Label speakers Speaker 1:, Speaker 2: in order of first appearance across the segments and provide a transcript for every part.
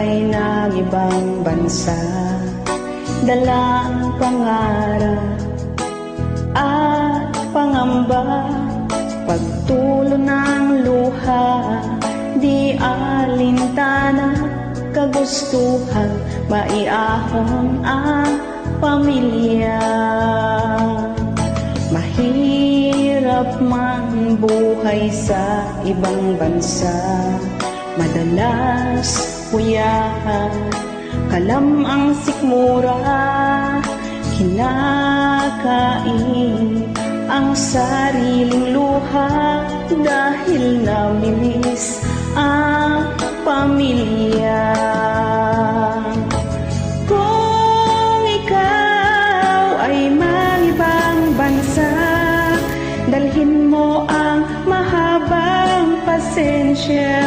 Speaker 1: ay nag-ibang bansa, dala ang pangarap at pangamba, pagtulo ng luha, di alintana, kagustuhan, maiahon ang pamilya. Mahirap man buhay sa ibang bansa, madalas kuyahan, kalam ang sikmura, kinakain ang sariling luha dahil namilis ang pamilya. Kung ikaw ay mag-ibang bansa, dalhin mo ang mahabang pasensya,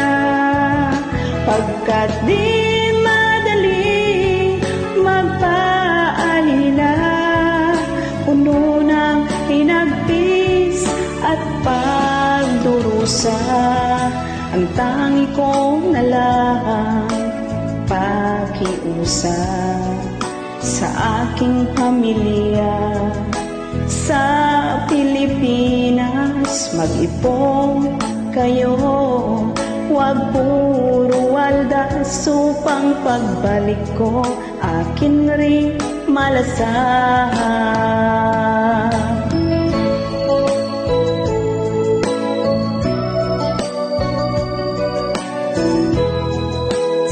Speaker 1: pagkat di madaling magpaalila, puno ng hinagpis at pagdurusa, ang tangi kong nalang pakiusap sa aking pamilya. Sa Pilipinas, mag-ipon kayo, huwag puro waldas, upang pagbalik ko akin rin malasahan.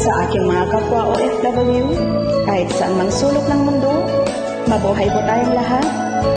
Speaker 1: Sa aking mga kapwa OFW, kahit saan mang sulok ng mundo, mabuhay po tayong lahat.